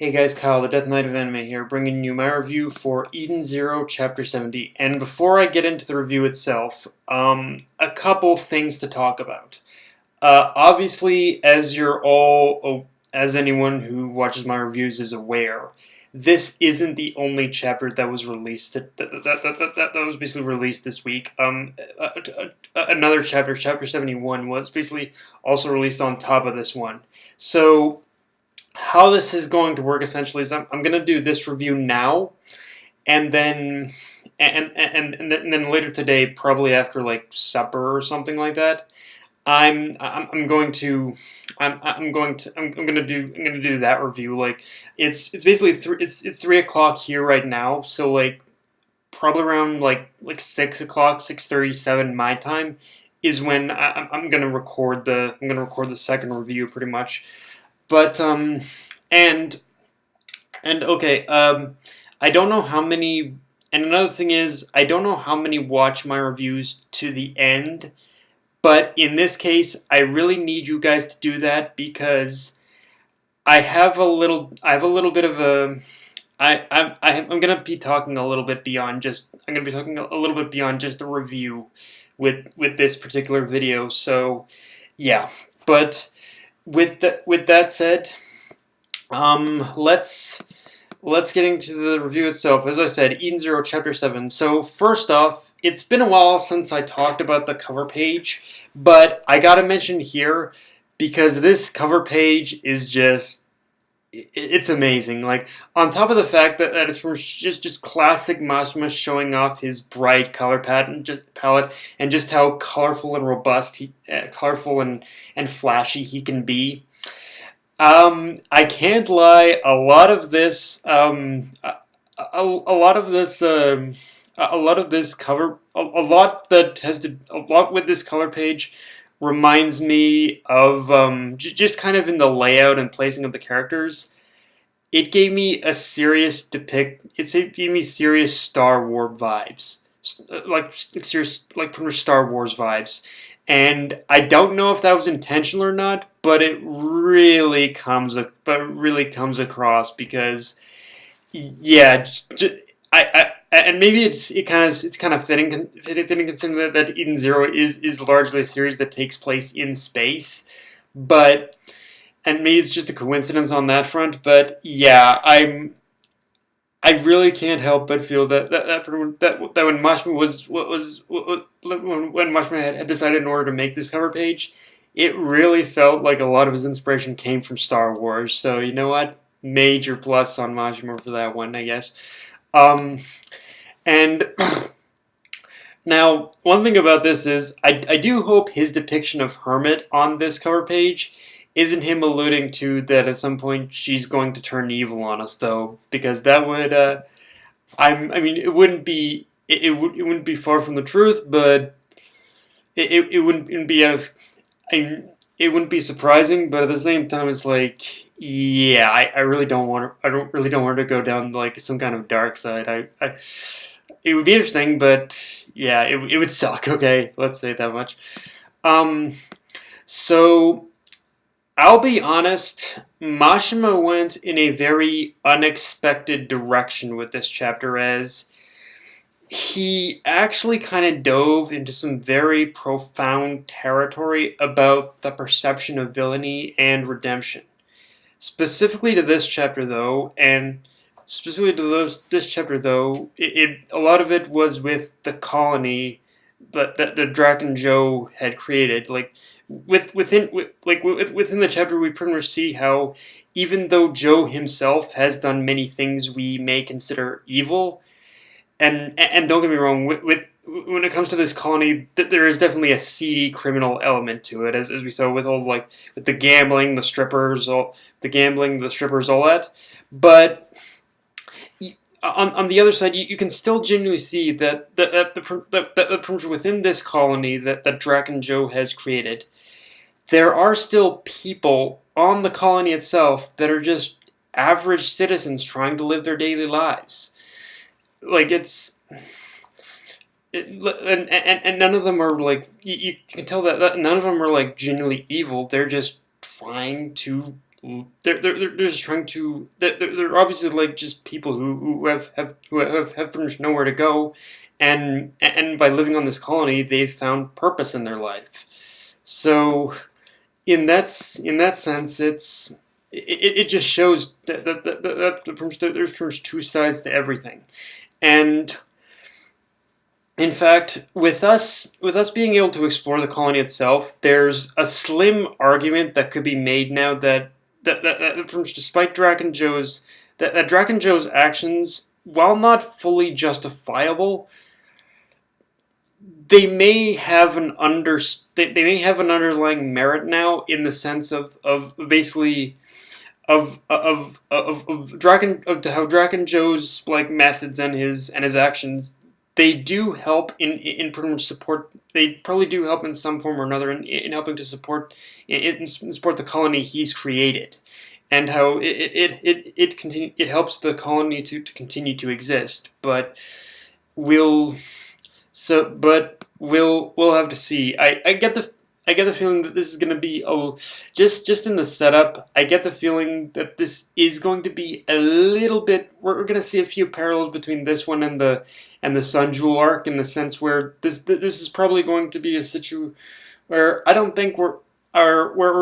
Hey guys, Kyle, the Death Knight of Anime here, bringing you my review for Eden Zero Chapter 70. And before I get into the review itself, a couple things to talk about. Obviously, as anyone who watches my reviews is aware, this isn't the only chapter that was released, that was basically released this week. Another chapter, Chapter 71, was basically also released on top of this one. So how this is going to work essentially is I'm going to do this review now, and then and then later today, probably after like supper or something like that, I'm going to I'm going to do that review. Like it's basically it's 3 o'clock here right now, so like probably around like 6 o'clock, 6:37 my time is when I'm gonna record the second review pretty much. But and okay, I don't know how many. And another thing is, I don't know how many watch my reviews to the end. But in this case, I really need you guys to do that because I have a little bit of a. I'm gonna be talking a little bit beyond just. I'm gonna be talking a little bit beyond just the review with this particular video. So, yeah, but. With that said, let's get into the review itself. As I said, Eden Zero Chapter 7. So first off, it's been a while since I talked about the cover page, but I gotta mention here because this cover page is it's amazing. Like on top of the fact that it's from just classic Mashima showing off his bright color palette and just how colorful and robust colorful and flashy he can be. I can't lie. A lot of this a lot of this a lot of this cover a lot that has to a lot with this color page reminds me of just kind of in the layout and placing of the characters. It gave me a serious It gave me serious Star Wars vibes, like serious like from Star Wars vibes. And I don't know if that was intentional or not, but it really comes across because yeah, and maybe it's kind of fitting considering that Eden Zero is largely a series that takes place in space, but and maybe it's just a coincidence on that front. But yeah, I really can't help but feel that when Mashima when Mashima had decided in order to make this cover page, it really felt like a lot of his inspiration came from Star Wars. So you know what, major plus on Mashima for that one, I guess. And now, one thing about this is, I do hope his depiction of Hermit on this cover page isn't him alluding to that at some point she's going to turn evil on us, though, because that would, I mean, it wouldn't be, it wouldn't be far from the truth, but it wouldn't be out of, it wouldn't be surprising, but at the same time, it's like, yeah, I really don't want her, I don't really don't want her to go down like some kind of dark side. It would be interesting, but yeah, it would suck. Okay, let's say that much. So I'll be honest, Mashima went in a very unexpected direction with this chapter, as he actually kind of dove into some very profound territory about the perception of villainy and redemption. Specifically to this chapter, though, and specifically to this chapter, though, a lot of it was with the colony that Draken Joe had created. Like within the chapter, we pretty much see how even though Joe himself has done many things we may consider evil, and don't get me wrong, with when it comes to this colony, there is definitely a seedy criminal element to it, as we saw with all with the gambling, the strippers, all that. But on the other side, you can still genuinely see that within this colony that Draken Joe has created, there are still people on the colony itself that are just average citizens trying to live their daily lives. Like and none of them are like you can tell that none of them are like genuinely evil. They're just trying to they're just trying to they're obviously like just people who have pretty much nowhere to go, and by living on this colony they've found purpose in their life. So in that sense, it just shows that there's pretty much two sides to everything. And in fact, with us being able to explore the colony itself, there's a slim argument that could be made now that despite Draken Joe's actions, while not fully justifiable, they may have they may have an underlying merit now, in the sense of basically how Draken Joe's like methods and his actions, they do help in pretty much support. They probably do help in some form or another in helping to support the colony he's created, and how it helps the colony to continue to exist. But we'll we'll have to see. I get the feeling that this is going to be just in the setup. I get the feeling that this is going to be a little bit. We're going to see a few parallels between this one and the Sun Jewel arc, in the sense where this is probably going to be a situation where I don't think where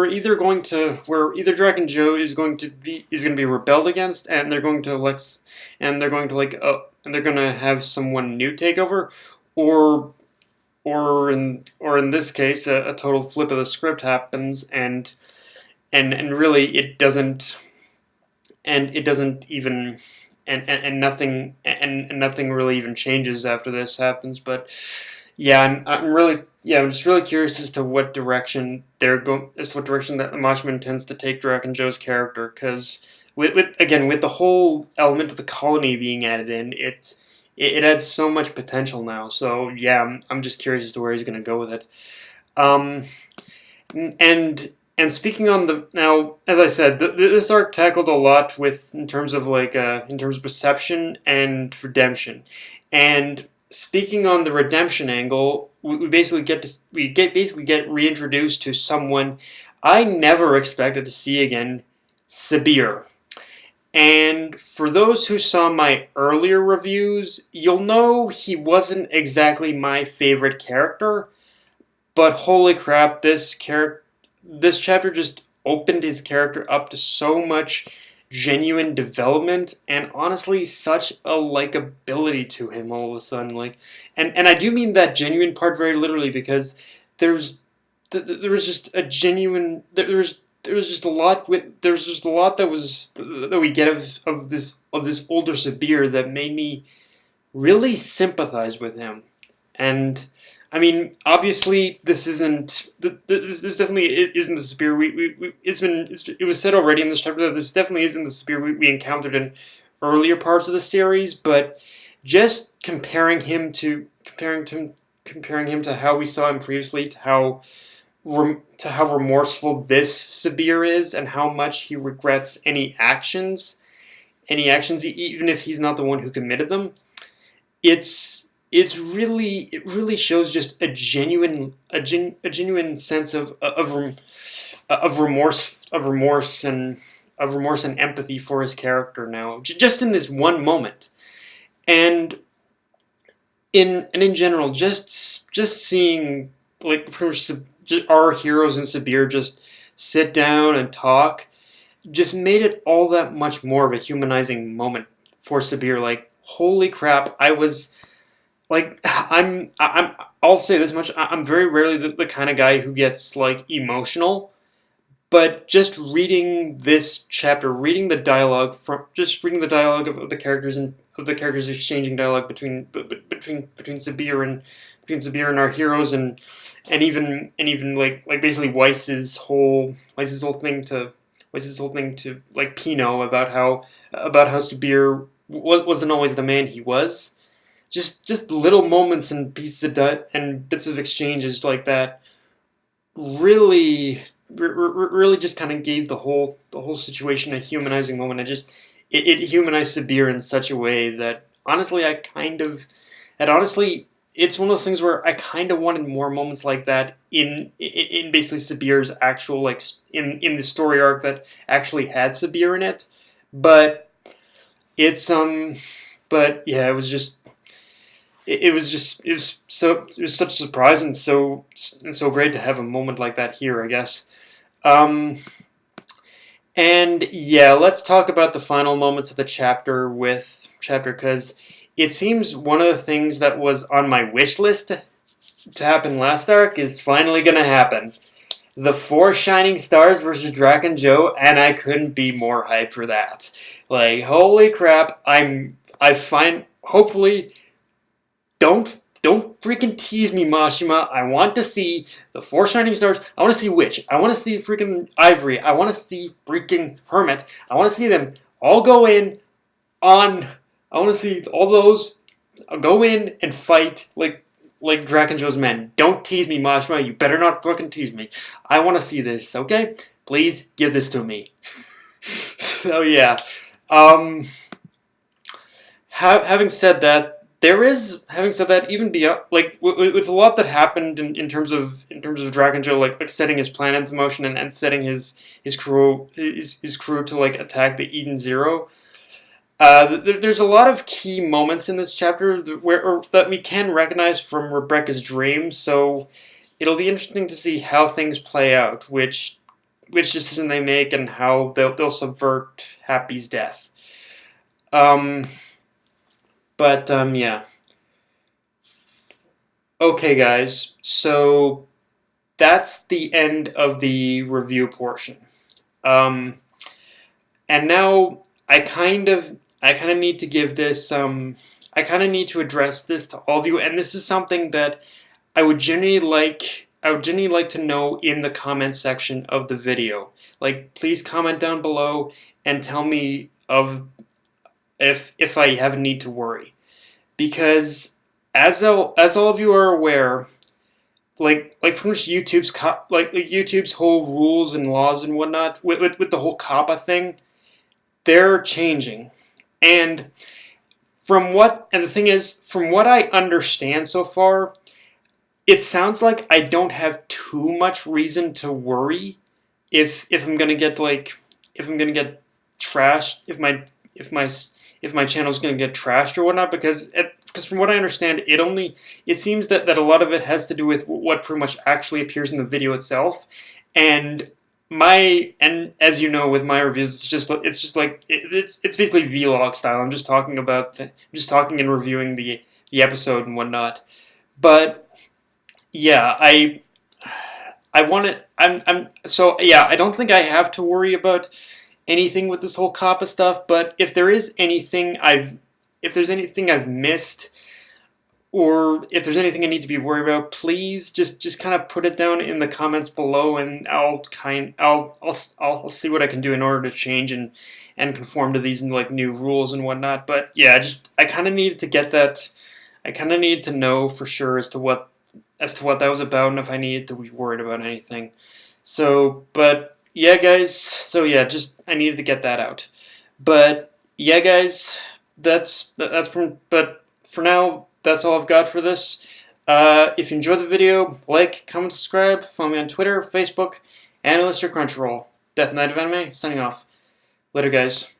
either Dragon Joe is going to be rebelled against, and they're going to have someone new take over, or in this case, a total flip of the script happens, and really it doesn't even and nothing really even changes after this happens. But yeah, I'm just really curious as to what direction that Mashima intends to take Draken Joe's character, because with the whole element of the colony being added in, it adds so much potential now. So yeah, I'm just curious as to where he's going to go with it. And speaking on now, as I said, this arc tackled a lot in terms of perception and redemption. And speaking on the redemption angle, we basically get reintroduced to someone I never expected to see again, Sabir. And for those who saw my earlier reviews, you'll know he wasn't exactly my favorite character, but holy crap, this chapter just opened his character up to so much genuine development, and honestly such a likability to him all of a sudden. And I do mean that genuine part very literally, because there was just a genuine there was just a lot that we get of this older Sabir that made me really sympathize with him. And I mean, obviously, this definitely isn't the Sabir it was said already in this chapter that this definitely isn't the Sabir we encountered in earlier parts of the series. But just comparing him to how we saw him previously, to how remorseful this Sabir is, and how much he regrets any actions, even if he's not the one who committed them. It really shows just a genuine sense of remorse and empathy for his character now, just in this one moment. And in general, just seeing our heroes and Sabir just sit down and talk just made it all that much more of a humanizing moment for Sabir. Like, holy crap, I'll say this much, I'm very rarely the kind of guy who gets emotional, but just reading this chapter, reading the dialogue of the characters, and of the characters exchanging dialogue between Sabir and our heroes, and even basically Weiss's whole thing to Pino about how Sabir wasn't always the man he was. Just little moments and pieces and bits of exchanges like that really just kind of gave the whole situation a humanizing moment. It humanized Sabir in such a way that honestly it's one of those things where I kind of wanted more moments like that in basically Sabir's actual like in the story arc that actually had Sabir in it, but it's but yeah, it was just it was such a surprise and so great to have a moment like that here, I guess. Um, and yeah, let's talk about the final moments of the chapter because it seems one of the things that was on my wish list to happen last arc is finally gonna happen. The 4 Shining Stars versus Draken Joe, and I couldn't be more hyped for that. Like, holy crap! Hopefully, don't freaking tease me, Mashima. I want to see the 4 Shining Stars. I want to see Witch. I want to see freaking Ivory. I want to see freaking Hermit. I want to see them all go in on. I want to see all those go in and fight like Draken Joe's men. Don't tease me, Mashima. You better not fucking tease me. I want to see this, okay? Please give this to me. So yeah. Having said that, even beyond with a lot that happened in terms of Draken Joe like setting his plan into motion and setting his crew to like attack the Eden Zero. There's a lot of key moments in this chapter that we can recognize from Rebecca's dream, so it'll be interesting to see how things play out, which decision they make, and how they'll subvert Happy's death. Yeah. Okay, guys, so that's the end of the review portion. And now I kind of need to give this I kind of need to address this to all of you, and this is something that I would genuinely like to know in the comment section of the video. Like, please comment down below and tell me if I have a need to worry, because as all of you are aware, like pretty much YouTube's whole rules and laws and whatnot with the whole COPPA thing, they're changing. And the thing is, from what I understand so far, it sounds like I don't have too much reason to worry if I'm gonna get trashed, if my channel's gonna get trashed or whatnot, because from what I understand, it seems that a lot of it has to do with what pretty much actually appears in the video itself, and as you know, with my reviews, it's basically vlog style. I'm just talking and reviewing the episode and whatnot. But yeah, I don't think I have to worry about anything with this whole COPPA stuff. But if there's anything I've missed, or if there's anything I need to be worried about, please just kind of put it down in the comments below, and I'll see what I can do in order to change and conform to these like new rules and whatnot. But yeah, I kind of needed to get that. I kind of needed to know for sure as to what that was about, and if I needed to be worried about anything. So, but yeah, guys. So yeah, I needed to get that out. But yeah, guys, but for now, that's all I've got for this. If you enjoyed the video, like, comment, subscribe, follow me on Twitter, Facebook, and listen to Crunchyroll. Death Knight of Anime, signing off. Later, guys.